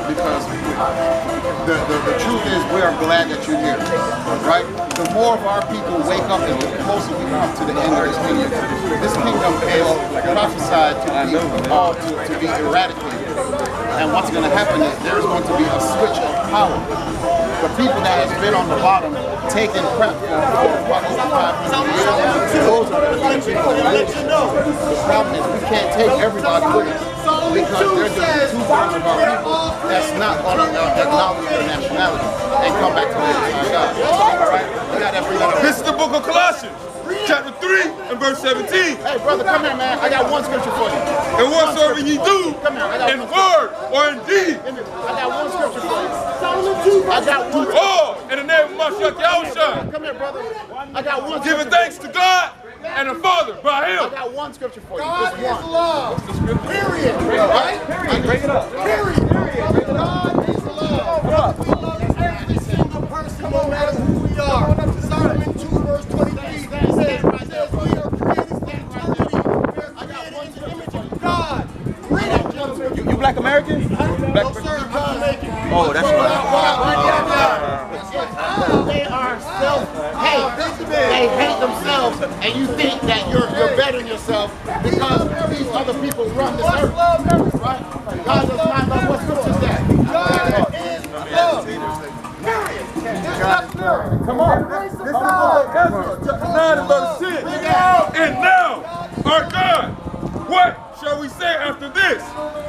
because the truth is we are glad that you're here, right? The more of our people wake up and the closer we come to the end of this kingdom is prophesied to be eradicated. And what's going to happen is there's going to be a switch of power. The people that has been on the bottom taking crap for what over 500 years, those are the people that live. The problem is we can't take everybody with us because there's just 2/3 of our people that's not going to acknowledge their nationality and come back to the Most God. All right? We got that. This is the book of Colossians, chapter 3 and verse 17. Hey, brother, come here, man. I got one scripture for you. And whatsoever ye do, in word or in deed, I got one scripture for you. I got one. all in the name of Mashiach. Come here, brother. I got one. Giving thanks to God and the Father by Him. I got one scripture for you. God Just is one. love. Period. Right? Period. Bring it up. Period. God is love. We love every single person, no matter who we are. Solomon 2 verse 23 says we are created in the image of God. Read it, gentlemen. You black American? No, sir, I'm making. Oh, that's They are self-hate. They hate themselves, and you think that you're bettering yourself because these other people run this earth. Right? God does not love. What scripture is that? God is love. Period. Come on. This is the book of Ezra, chapter 9 and verse 10. And now, our God, what shall we say after this?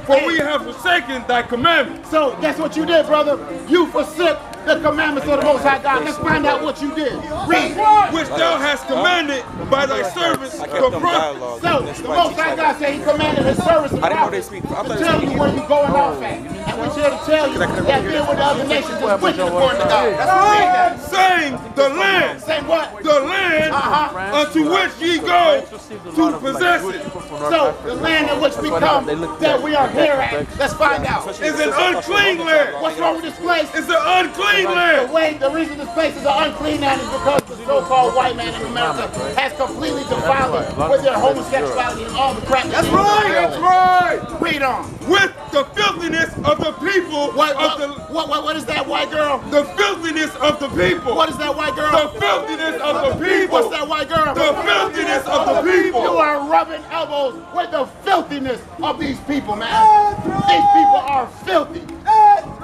For we have forsaken thy commandments. So that's what you did, brother. You forsook the commandments of the Most High God. Let's find out what you did. Read. Which thou hast commanded by thy servants the prophets. So the Most High God said He commanded His servants the prophets to tell you where you're going off at. And we're here to tell you that being with the other nations is wicked according to God. That's what we got. Saying the land. Say what? The land unto which ye go to possess it. So the land in which we come, that we are here at, let's find out. Is an unclean land. What's wrong with this place? It's an unclean land. The reason this place is an unclean land is because the so-called white man in America has completely defiled it with their homosexuality and all the crap. That's right. That's right. Read on. With the filthiness of the people. What is that, white girl? The filthiness of the people. What is that, white girl? The filthiness of the people. What's that, white girl? The filthiness of the people. You are rubbing elbows with the filthiness of these people, man. These people are filthy.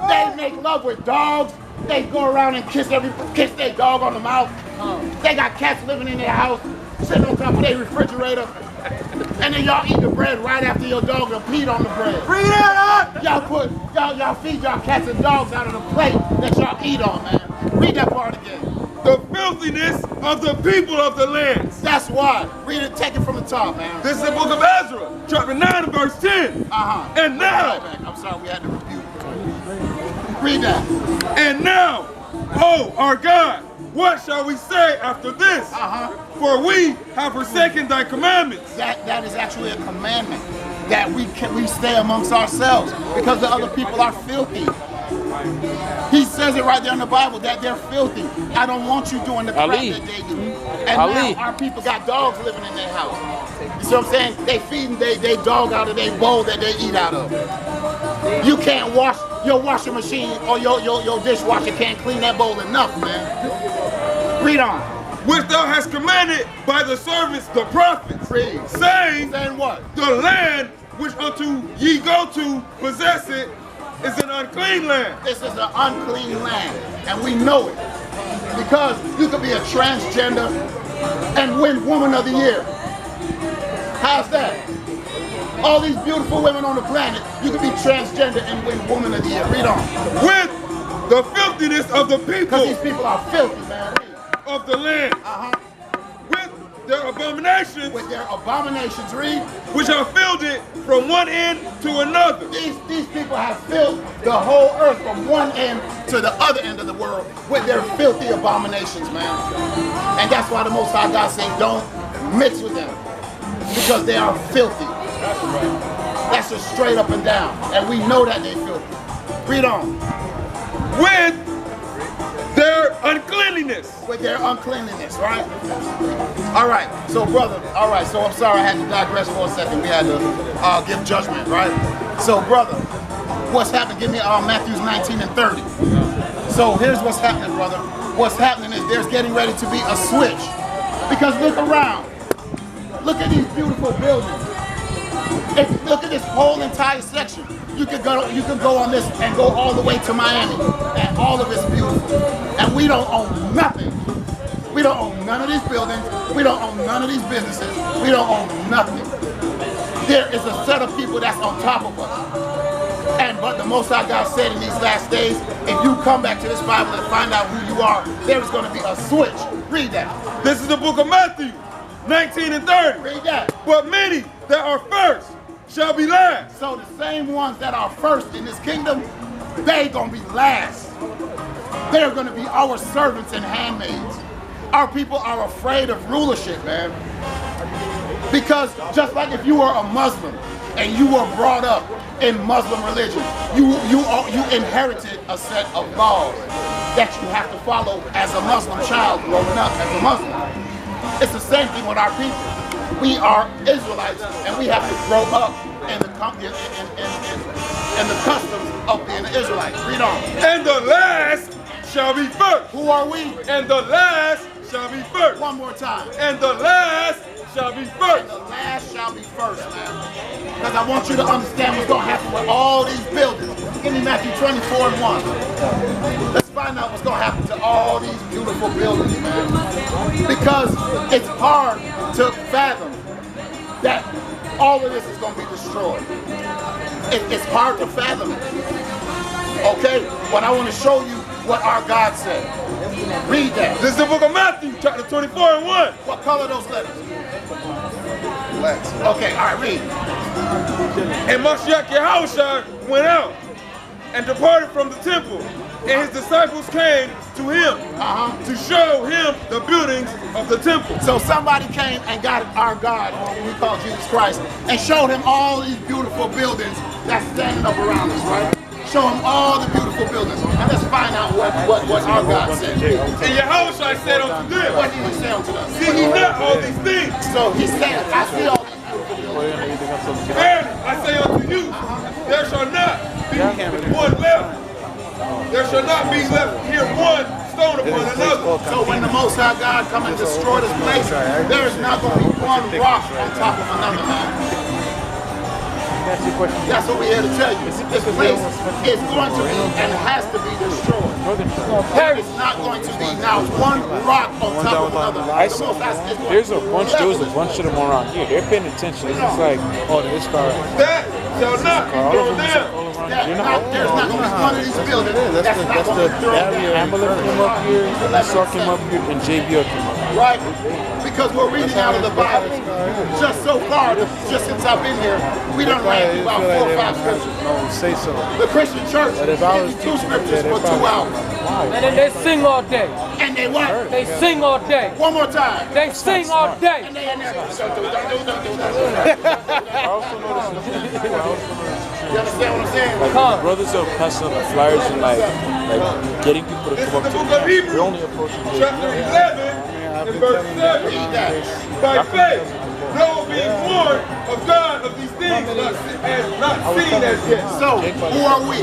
They make love with dogs. They go around and kiss their dog on the mouth. They got cats living in their house, sitting on top of their refrigerator. And then y'all eat the bread right after your dog done peed on the bread. Bring it up. Y'all feed y'all cats and dogs out of the plate that y'all eat on, man. Read that part again. The filthiness of the people of the lands. That's why. Read it, take it from the top, man. This is the book of Ezra, chapter 9 and verse 10. And now. I'm sorry, we had to review. Read that. And now, oh our God, what shall we say after this? For we have forsaken thy commandments. That is actually a commandment that we stay amongst ourselves because the other people are filthy. He says it right there in the Bible that they're filthy. I don't want you doing the crap that they do. And now our people got dogs living in their house. You see what I'm saying? They feeding they dog out of their bowl that they eat out of. You can't wash your washing machine or your dishwasher can't clean that bowl enough, man. Read on. Which thou hast commanded by the servants the prophets, saying what? The land which unto ye go to possess it is an unclean land. This is an unclean land, and we know it. Because you could be a transgender and win Woman of the Year. How's that? All these beautiful women on the planet, you could be transgender and win Woman of the Year. Read on. With the filthiness of the people. Because these people are filthy, man. Of the land. With their abominations. With their abominations, read. Which have filled it from one end to another. These people have filled the whole earth from one end to the other end of the world with their filthy abominations, man. And that's why the Most High God said, don't mix with them. Because they are filthy. That's just straight up and down. And we know that they're filthy. Read on. With their uncleanliness. With their uncleanliness, right? All right, so brother, all right, so I'm sorry I had to digress for a second. We had to give judgment, right? So brother, what's happening. Give me Matthew 19 and 30. So here's what's happening, brother. What's happening is there's getting ready to be a switch. Because look around. Look at these beautiful buildings. Look at this whole entire section. You could go on this and go all the way to Miami, and all of it's beautiful. And we don't own nothing. We don't own none of these buildings. We don't own none of these businesses. We don't own nothing. There is a set of people that's on top of us. But the Most High God said in these last days, if you come back to this Bible and find out who you are, there is going to be a switch. Read that. This is the book of Matthew, 19 and 30. Read that. But many that are first shall be last. So the same ones that are first in this kingdom, they gonna be last. They're gonna be our servants and handmaids. Our people are afraid of rulership, man. Because just like if you were a Muslim and you were brought up in Muslim religion, you inherited a set of laws that you have to follow as a Muslim child growing up as a Muslim. It's the same thing with our people. We are Israelites, and we have to grow up in the customs of being an Israelite. Read on. And the last shall be first. Who are we? And the last shall be first. One more time. And the last shall be And first. the last shall be first, man. Because I want you to understand what's going to happen with all these buildings. Give me Matthew 24 and 1. Let's find out what's going to happen to all these beautiful buildings, man. Because it's hard to fathom that all of this is going to be destroyed. It's hard to fathom it. Okay? But I want to show you what our God said. Read that. This is the book of Matthew, chapter 24 and 1. What color are those letters? Okay, all right, read. And Mashiach Yahushua went out and departed from the temple, and his disciples came to him to show him the buildings of the temple. So somebody came and got our God, who we call Jesus Christ, and showed him all these beautiful buildings that's standing up around us, right? Show him all the beautiful buildings. And let's find out what our God said. And Yahushua said unto them, What did he say unto them? see ye not all these things? So he said, I see all these beautiful buildings. Verily, I say unto you, there shall not be one left. There shall not be left here one stone upon another. So when the Most High God come and destroy this place, there is not going to be one rock on top of another, man. That's what we're here to tell you. This place is going to be and has to be destroyed. There is not going to be now one rock on top of another. There was a bunch of them around here. They're paying attention. It's just like, oh, this car. That shall not be thrown down. There's not going to be one of these buildings. That's the Amalek came up here, Esau came up here, and JBL came up here. Right? Because we're reading out of the Bible. Just so far, just since I've been here, we done ran about 4 or 5 scriptures. No, say so. The Christian church gives you 2 scriptures for 2 hours. And then they sing all day. And they what? They sing all day. One more time. They sing all day. And they in there. You understand what I'm saying? Like, brothers are passing up the flyers and like getting people to come up to them. They're only approaching Chapter 11 and verse 7. By faith, Noah being warned of God of these things not seen as yet. So, who are we?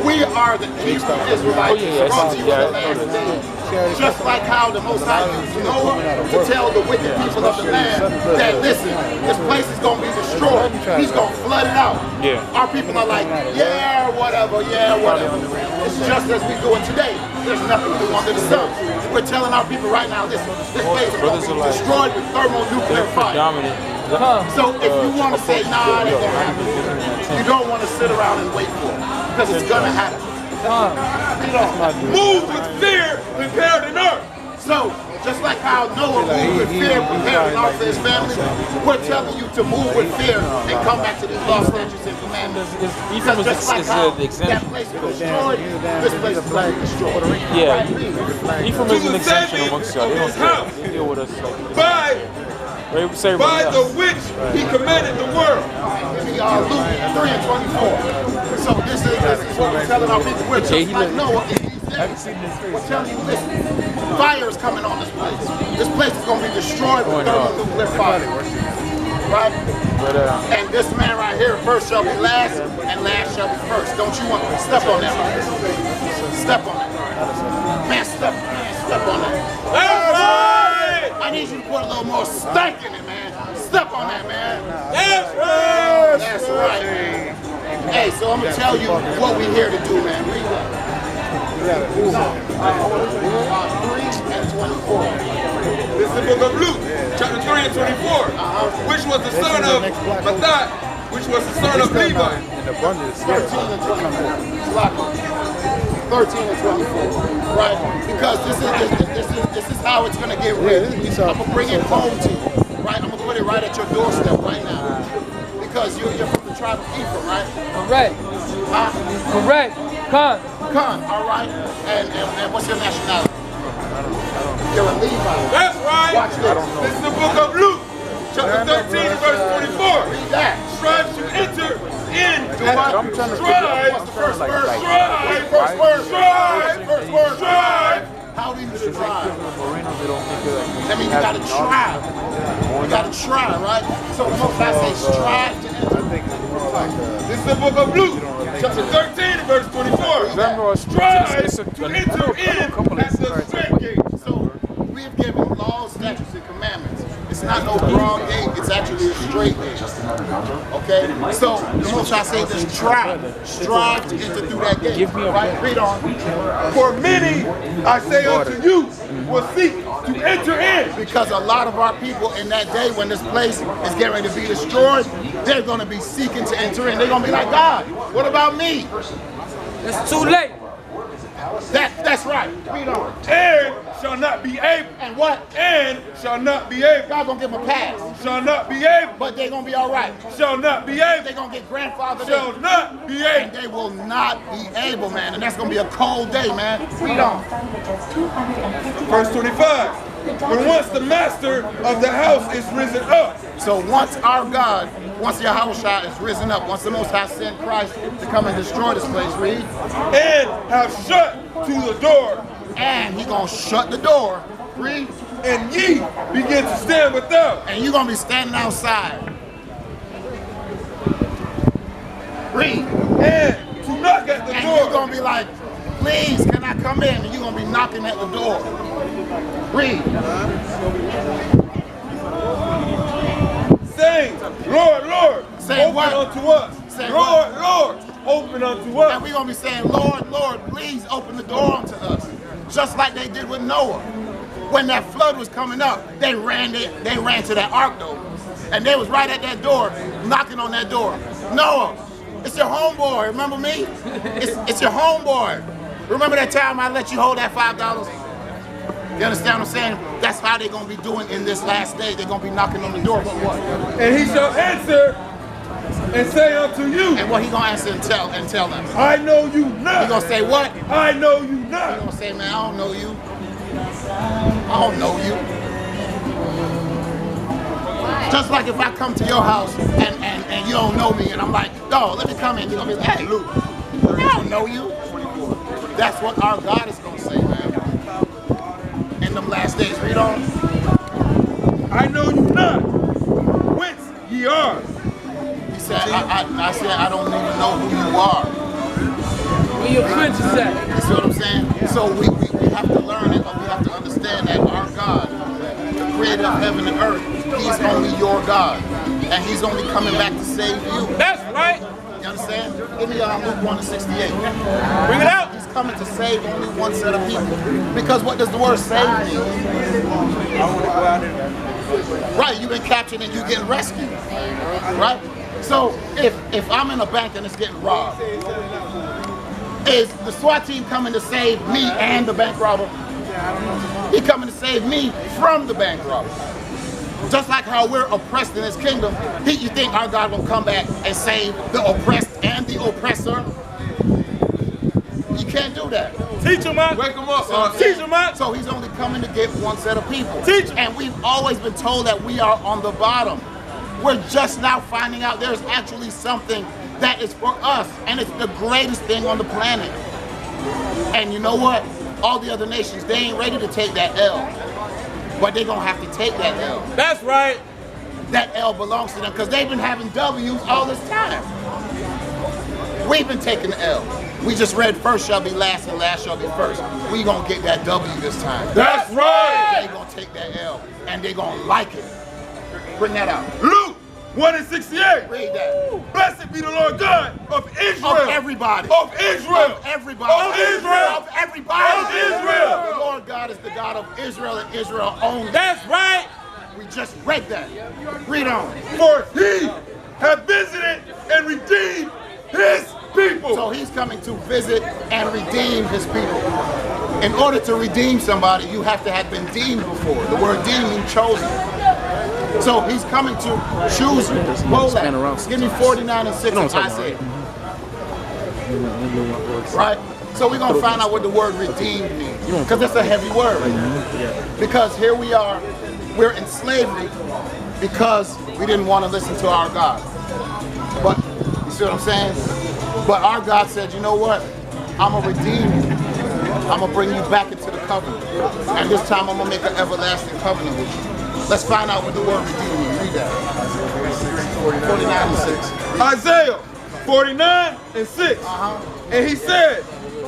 We are the Hebrew Israelites brought to you in the last days. Just like how the Most High used Noah to tell the wicked people of the land that, listen, this place is going to be destroyed. He's going to flood it out. Yeah. Our people are like, yeah, whatever, yeah, whatever. It's just as we do it today. There's nothing new under the sun. We're telling our people right now, listen, this place is going to be destroyed with thermonuclear fire. So if you want to say, nah, it ain't going to happen, you don't want to sit around and wait for it, because it's going to happen. Move with fear, prepared an ark. So, just like how Noah moved with fear, prepared an ark for his family, we're telling you to move with fear and come back to these law, statutes, and commandments. Because just like how that place was destroyed, this place is going to be destroyed. Yeah, Ephraim is an exception amongst y'all. They deal with us like by the which he commanded the world. Luke 3 and 24. So this is what we're telling our people. We're just like Noah in these days. We're telling you, listen, fire is coming on this place. This place is going to be destroyed with thermonuclear fire. right? And this man right here, first shall be last, and last shall be first. Don't you want to step on that? Step on that. Man, step on that. That's right. I need you to put a little more stank in it, man. Step on that, man. That's right. That's right, man. Hey, so I'm going to tell you what we're here to do, man. Read that. 3 and 24. This is the book of Luke, chapter 3 and 24. Which was the son of Mathat, which was the son of Levi. In abundance, 13 and 24. 13 and 24. Right? Because this is how it's going to get real. I'm going to bring it home to you. Right? I'm going to put it right at your doorstep right now. Because you're from the tribe of Ephraim, right? Correct. Correct. Khan. Khan, all right. And what's your nationality? You're a Levi. That's right. Watch this. This is the book of Luke, chapter 13, verse 24. Read that. Strive to enter in. I'm trying to figure out what's the first word. First word. Strive. How do you strive? Morenos, they don't think that. That means you gotta try. You gotta try, right? So the most I say strive to enter. This is the book of Luke, chapter 13, verse 24. Strive to enter in at the straight gate. So we have given laws, statutes, and commandments. It's not no broad gate, it's actually a straight gate. Okay? So the most I say is strive to enter through that gate. Right? Read on. For many, I say unto you, will seek to enter in. Because a lot of our people in that day when this place is getting ready to be destroyed, they're going to be seeking to enter in. They're going to be like, God, what about me? It's too late. That's right. Read on. And shall not be able. And what? And shall not be able. God gonna give them a pass. Shall not be able. But they're gonna be all right. Shall not be able. They're gonna get grandfathered Shall in. not be And able. they will not be able, man. And that's gonna be a cold day, man. Read on. Verse 25. When once the master of the house is risen up. So once our God, once Yahushua is risen up, once the Most High sent Christ to come and destroy this place, read. And have shut to the door. And he gonna shut the door. Read. And ye begin to stand without. And you're gonna be standing outside. Read. And to knock at the And you're door. gonna be like, please, can I come in? And you're gonna be knocking at the door. Read. Saying, Lord, Lord, Saying open what? unto us. Saying Lord, what? Lord, open unto And us. we're gonna be saying, Lord, Lord, please open the door unto us. Just like they did with Noah. When that flood was coming up, they ran to that ark though. And they was right at that door, knocking on that door. Noah, it's your homeboy, remember me? It's your homeboy. Remember that time I let you hold that $5? You understand what I'm saying? That's how they're gonna be doing in this last day. They're gonna be knocking on the door, but what? And he shall answer and say unto you, And what he gonna answer and tell them? I know you He not. gonna say what? I know you He not. gonna say, man, I don't know you. I don't know you. Just like if I come to your house and you don't know me and I'm like, no, let me come in. You're gonna be like, hey, Luke, I don't know you. That's what our God is gonna say, man. In them last days, read on. I know you not. Whence ye are. He said, I said, I don't even know who you are. Where your prince is at? You see what I'm saying? So we have to learn it, but we have to understand that our God, the creator of heaven and earth, he's only your God. And he's only coming back to save you. That's right. You understand? Give me Luke 1 and 68. Bring it out. He's coming to save only one set of people. Because what does the word save mean? Right, you've been captured and you're getting rescued. Right? So if I'm in a bank and it's getting robbed, is the SWAT team coming to save me and the bank robber? He's coming to save me from the bank robber. Just like how we're oppressed in his kingdom, you think our God will come back and save the oppressed and the oppressor? You can't do that. Teach him out. Wake them up. Teach him out. So he's only coming to get one set of people. Teach him. And we've always been told that we are on the bottom. We're just now finding out there's actually something that is for us, and it's the greatest thing on the planet. And you know what? All the other nations, they ain't ready to take that L. But they're gonna have to take that L. That's right. that L belongs to them because they've been having W's all this time. We've been taking the L. We just read first shall be last and last shall be first. We gonna get that W this time. That's right. They gonna take that L and they gonna like it. Bring that out. Luke 1:68. Read that. Blessed be the Lord God of Israel. Of everybody. Of Israel. Of everybody. Of Israel. Of everybody. Of Israel. The Lord God is the God of Israel and Israel only. That's right. We just read that. Read on. For he hath visited and redeemed his people. So he's coming to visit and redeem his people. In order to redeem somebody, you have to have been deemed before. The word deemed means chosen. So he's coming to choose you. Hold that. Give me 49 and 6 of Isaiah. Right? So we're going to find out what the word redeemed means. Because it's a heavy word. Because here we are, we're in slavery because we didn't want to listen to our God. But, you see what I'm saying? But our God said, you know what? I'm going to redeem you. I'm going to bring you back into the covenant. And this time I'm going to make an everlasting covenant with you. Let's find out what the word redeem means. Read that. 49 and 6. Isaiah 49 and 6. And he said,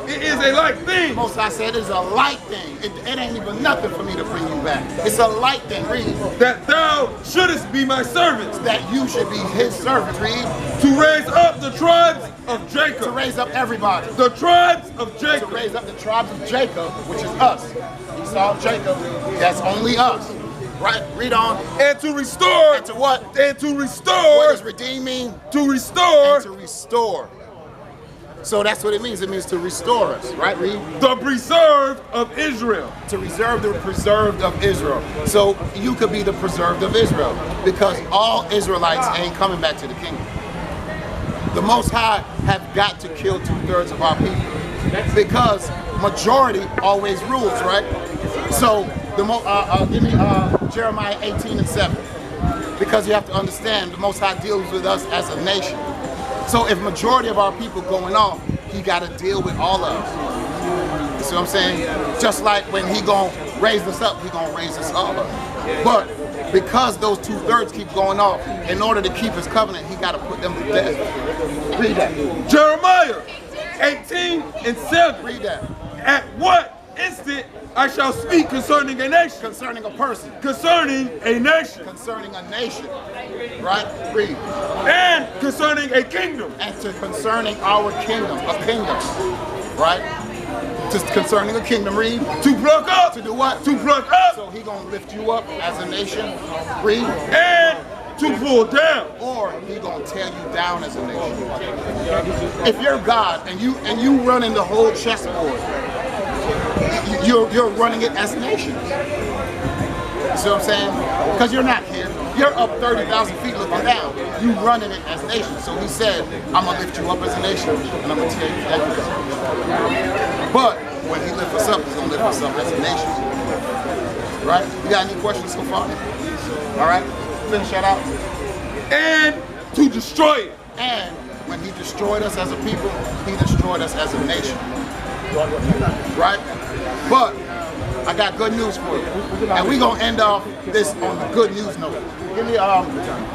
it is a light thing. Most I said it's a light thing. It ain't even nothing for me to bring you back. It's a light thing. Read. That thou shouldest be my servants. That you should be his servant. Read. To raise up the tribes of Jacob. To raise up everybody. The tribes of Jacob. To raise up the tribes of Jacob, which is us. Esau, Jacob, that's only us. Right? Read on. And to restore. And to what? And to restore. What does redeem mean? To restore. And to restore. So that's what it means. It means to restore us. Right? Read. The preserved of Israel. To reserve the preserved of Israel. So you could be the preserved of Israel. Because all Israelites ain't coming back to the kingdom. The Most High have got to kill 2/3 of our people. Because majority always rules, right? So give me Jeremiah 18 and 7. Because you have to understand, the Most High deals with us as a nation. So if majority of our people going off, he got to deal with all of us. You see what I'm saying? Just like when he gonna raise us up, he gonna raise us all up. But because those 2/3 keep going off, in order to keep his covenant, he got to put them to death. Read that. Jeremiah 18 and 7. Read that. At what instant I shall speak concerning a nation. Concerning a person. Concerning a nation. Concerning a nation. Right? Read. And concerning a kingdom. And to concerning our kingdom. A kingdom. Right? Just concerning a kingdom. Read. To pluck up. To do what? To pluck up. So he gonna lift you up as a nation. Read. And to pull down. Or he gonna tear you down as a nation. If you're God and you running the whole chessboard, you're running it as nations. You see what I'm saying? Because you're not here. You're up 30,000 feet looking down. You running it as nations. So he said, I'm going to lift you up as a nation, and I'm going to tear you down. But when he lifts us up, he's going to lift us up as a nation. Right? You got any questions so far? All right? Finish that out. And to destroy it. And when he destroyed us as a people, he destroyed us as a nation. Right? But I got good news for you. And we're going to end off this on the good news note. Give me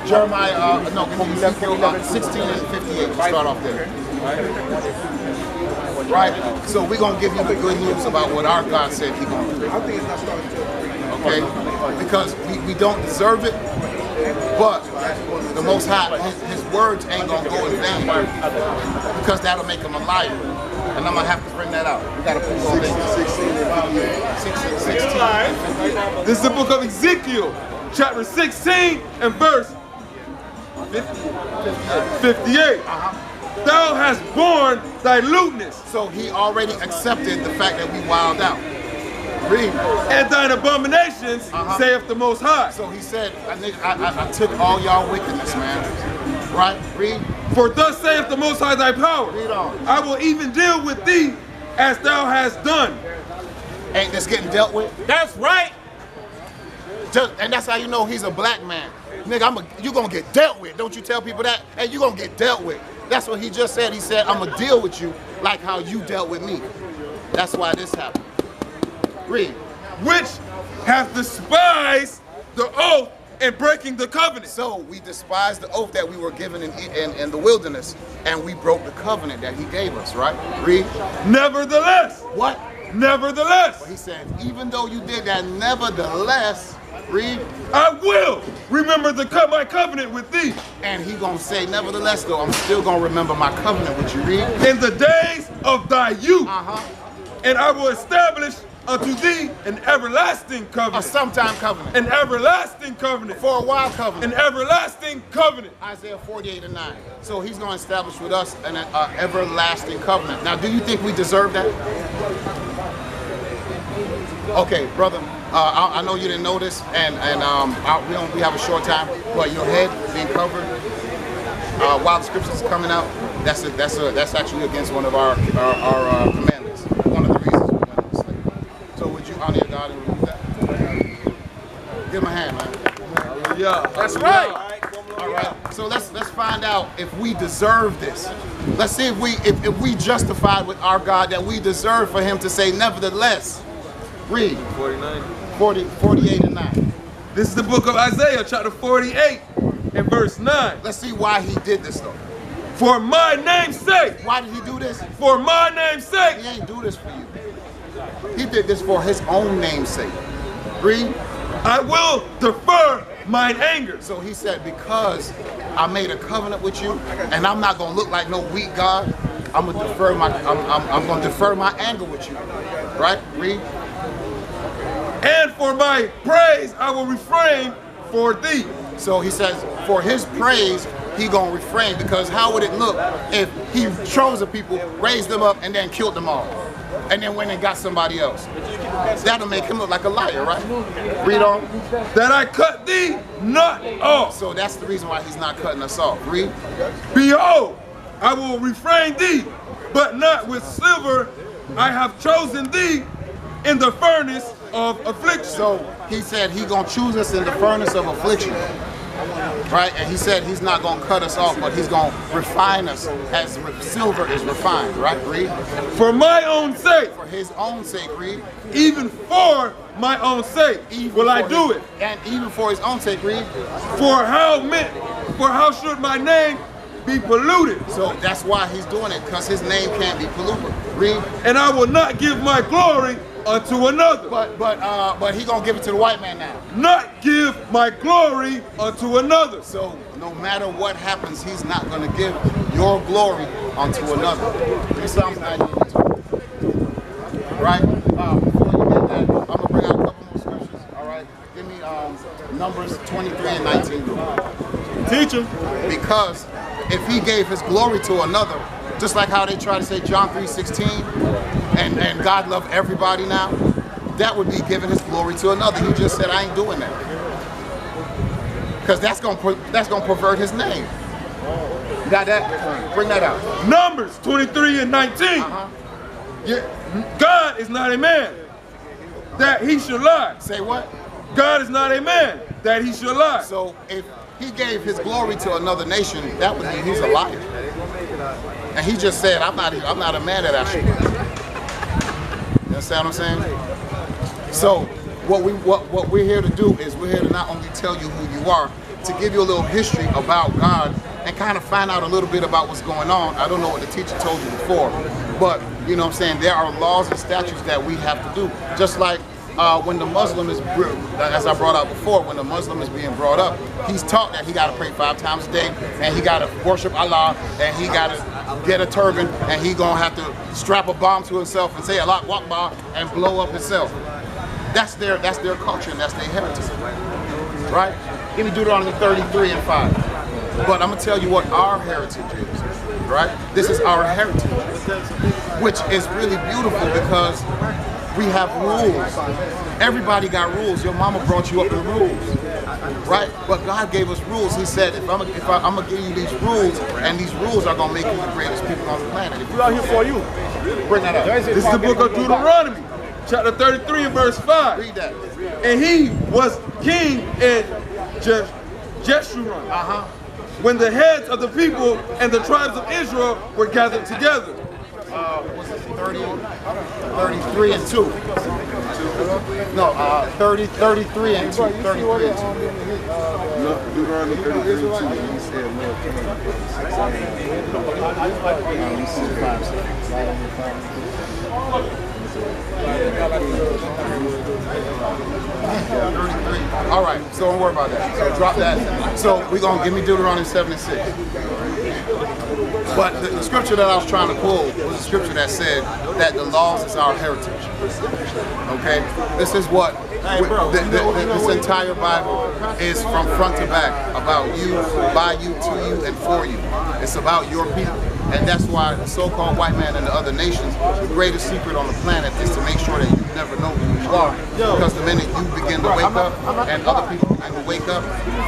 Jeremiah, give me Ezekiel 16 and 58. Start off there. Right? So we're going to give you the good news about what our God said he's going to do. Okay? Because we don't deserve it, but the Most High, his words ain't going to go in vain. Because that'll make him a liar. And I'm going to have to bring that out. We got to put 16. This is the book of Ezekiel, chapter 16 and verse 58. Thou hast borne thy lewdness. So he already accepted the fact that we wild out. Read. And thine abominations, saith the Most High. So he said, I took all y'all wickedness, man. Right? Read. For thus saith the Most High thy power. Read on. I will even deal with thee as thou hast done. Ain't this getting dealt with? That's right. And that's how you know he's a black man. Nigga, you gonna get dealt with. Don't you tell people that? Hey, you gonna get dealt with. That's what he just said. He said, I'm gonna deal with you like how you dealt with me. That's why this happened. Read. Which hath despised the oath and breaking the covenant. So we despised the oath that we were given in the wilderness, and we broke the covenant that he gave us, right? Read. Nevertheless. What? Nevertheless. He said, even though you did that, nevertheless, read. I will remember my covenant with thee. And he gonna say, nevertheless, though, I'm still gonna remember my covenant with you, read. In the days of thy youth. Uh-huh. And I will establish unto thee an everlasting covenant. A sometime covenant. An everlasting covenant. For a while covenant. An everlasting covenant. Isaiah 48:9. So he's going to establish with us an everlasting covenant. Now, do you think we deserve that? Okay, brother, I know you didn't know this, and we have a short time, but your head being covered while the scriptures are coming out, that's actually against one of our commandments. One of the reasons we went into slavery. So would you honor your God and remove that? Give him a hand, man. Yeah, That's right. All right. So let's find out if we deserve this. Let's see if we justified with our God that we deserve for him to say nevertheless. Read. 48 and 9. This is the book of Isaiah, chapter 48 and verse 9. Let's see why he did this though. For my name's sake. Why did he do this? For my name's sake. He ain't do this for you. He did this for his own name's sake. Read. I will defer mine anger. So he said, because I made a covenant with you, and I'm not gonna look like no weak God. I'm gonna defer my anger with you. Right? Read. And for my praise I will refrain for thee. So he says, for his praise, he gonna refrain, because how would it look if he chose a people, raised them up, and then killed them all, and then went and got somebody else? That'll make him look like a liar, right? Read on. That I cut thee not off. So that's the reason why he's not cutting us off. Read. Behold, I will refrain thee, but not with silver. I have chosen thee in the furnace of affliction. So he said he gonna choose us in the furnace of affliction, right? And he said he's not gonna cut us off, but he's gonna refine us as silver is refined, right? Read. For my own sake. For his own sake, read. Even for my own sake will I do it. And even for his own sake, read. For how should my name be polluted? So that's why he's doing it, because his name can't be polluted. Read. And I will not give my glory unto another. But he gonna give it to the white man now. Not give my glory unto another. So no matter what happens, he's not gonna give your glory unto another. Read Psalms 92. Right? Before you get that, I'm gonna bring out a couple more scriptures. All right. Give me Numbers 23 and 19. Teach him. Because if he gave his glory to another, just like how they try to say John 3:16, and God loved everybody now, that would be giving his glory to another. He just said, I ain't doing that. Because that's gonna pervert his name. You got that? Bring that out. Numbers 23 and 19. God is not a man that he should lie. Say what? God is not a man that he should lie. So if he gave his glory to another nation, that would mean he's a liar. And he just said, I'm not a man that I should lie. You understand what I'm saying? So what we're here to do is we're here to not only tell you who you are, to give you a little history about God and kind of find out a little bit about what's going on. I don't know what the teacher told you before, but you know what I'm saying, there are laws and statutes that we have to do. Just like when the Muslim is, as I brought out before, when the Muslim is being brought up, he's taught that he got to pray 5 times a day, and he got to worship Allah, and he got to get a turban, and he gonna have to strap a bomb to himself and say Allah Akbar and blow up himself. That's their culture and that's their heritage, right? Give me Deuteronomy 33 and 5. But I'm gonna tell you what our heritage is, right? This is our heritage, which is really beautiful because we have rules. Everybody got rules. Your mama brought you up with rules, right? But God gave us rules. He said, I'm gonna give you these rules, and these rules are gonna make you the greatest people on the planet. If We're out here for you. Bring that up. This is the book of Deuteronomy, chapter 33 and verse 5. Read that. And he was king in Jeshurun, when the heads of the people and the tribes of Israel were gathered together. What's this? 33 and 2. No, 33 and 2. 33 and 2. No, Deuteronomy 33 and 2. He said, All right, so don't worry about that. So drop that. So we're going to give me Deuteronomy 7 and 6. But the scripture that I was trying to pull was a scripture that said that the laws is our heritage. Okay? This is what this entire Bible is from front to back, about you, by you, to you, and for you. It's about your people. And that's why the so-called white man and the other nations, the greatest secret on the planet is to make sure that you never know who you are. Because the minute you begin to wake up and other people begin to wake up,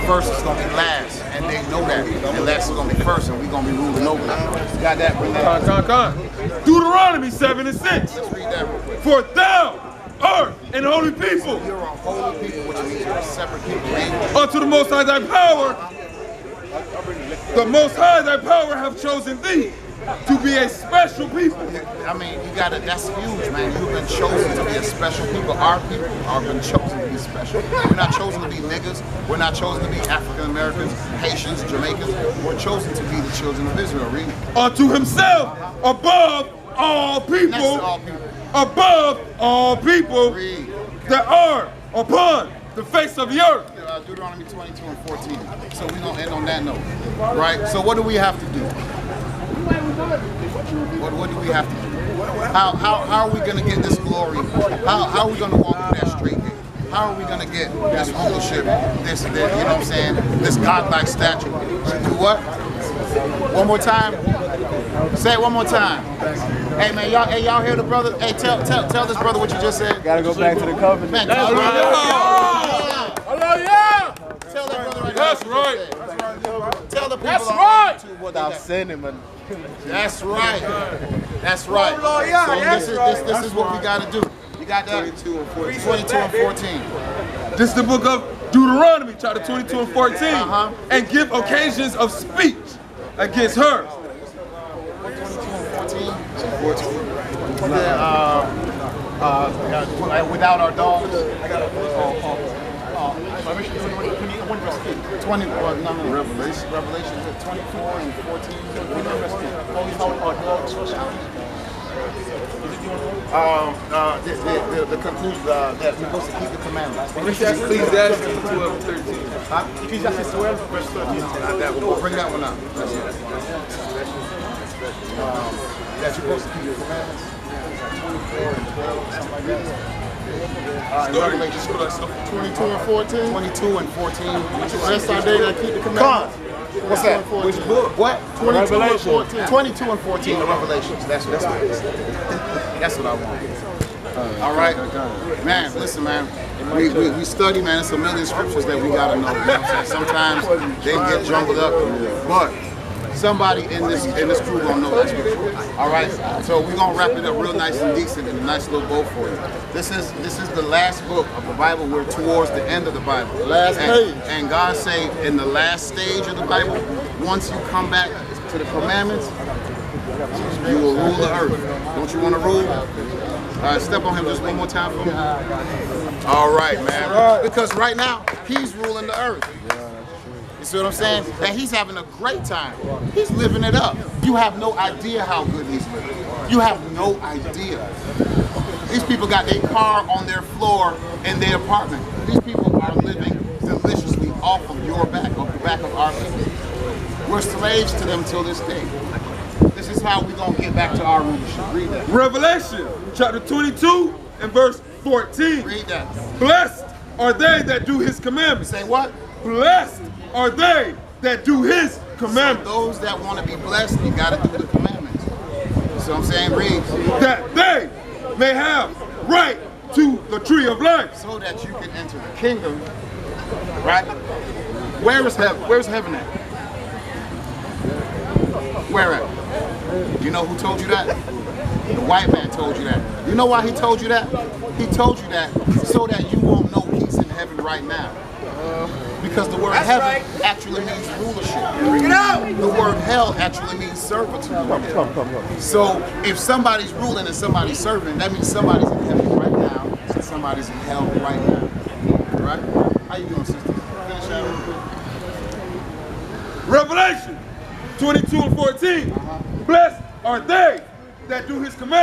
first is going to be last. And they know that. And last is going to be first, and we're going to be ruling over them. Got that? Bring that. Con. Deuteronomy 7 and 6. Let's read that real quick. For thou art an holy people. You're a holy people, which means you're a separate people. Unto the Most High thy power, the Most High thy power have chosen thee to be a special people. I mean, you gotta, that's huge, man. You've been chosen to be a special people. Our people are been chosen to be special. We're not chosen to be niggas. We're not chosen to be African Americans, Haitians, Jamaicans. We're chosen to be the children of Israel. Read. Unto himself above all people. Next to all people. Above all people Read. that are upon the face of the earth. Deuteronomy 22 and 14. So we're going to end on that note. Right? So what do we have to do? What do we have to do? How are we going to get this glory? How are we going to walk through that straight gate? How are we going to get this ownership, this, you know what I'm saying, this godlike statue? To do what? One more time? Say it one more time. Hey man, y'all hear the brother? Hey, tell this brother what you just said. Gotta go back to the covenant. Man, tell Hallelujah! Tell that brother right That's now. right. Tell the people That's on right. YouTube what Stop they got. sinning, man. That's right. That's right. So this is what we got to do. You got that? 22 and 14. This is the book of Deuteronomy, chapter 22 and 14. And give occasions of speech against her. 14. Without our dogs. 20. Revelation 24 and 14. The conclusion that we're supposed to keep the commandments. Ecclesiastes 12 and 13. Ecclesiastes 12, verse 13. Bring that one up. That you're supposed to keep the commandments. 24 and 12, something like that. Revelation 22 and 14. 22 and 14. Rest our day that keep the commandments. What's that? Which book? What? 22 and 14. 22 and 14, the Revelations. That's what I want. All right. Man, listen, man. We study, man. It's a million scriptures that we got to know. You know what I'm saying? Sometimes they get jumbled up. But somebody in this crew gonna know that scripture. All right. So we're gonna wrap it up real nice and decent in a nice little bow for you. This is the last book of the Bible. We're towards the end of the Bible. Last page. And God say in the last stage of the Bible, once you come back to the commandments, you will rule the earth. Don't you want to rule? Step on him just one more time for me. All right, man. Because right now, he's ruling the earth. You see what I'm saying? And he's having a great time. He's living it up. You have no idea how good he's living. You have no idea. These people got their car on their floor in their apartment. These people are living deliciously off of your back, off the back of our people. We're slaves to them till this day. This is how we're going to get back to our rulership. Read that. Revelation chapter 22 and verse 14. Read that. Blessed are they that do his commandments. Say what? Blessed are they that do his commandments. So those that want to be blessed, you got to do the commandments. You see what I'm saying? Read. That they may have right to the tree of life. So that you can enter the kingdom, right? Where is heaven? Where's heaven at? Where at? You know who told you that? The white man told you that. You know why he told you that? He told you that so that you won't know he's in heaven right now. Because the word heaven actually means rulership. Bring it out! The word hell actually means servitude. Come. So if somebody's ruling and somebody's serving, that means somebody's in heaven right now somebody's in hell right now. Right? How you doing, sister? Finish that real quick. Revelation 22:14. Blessed are they that do his commandments.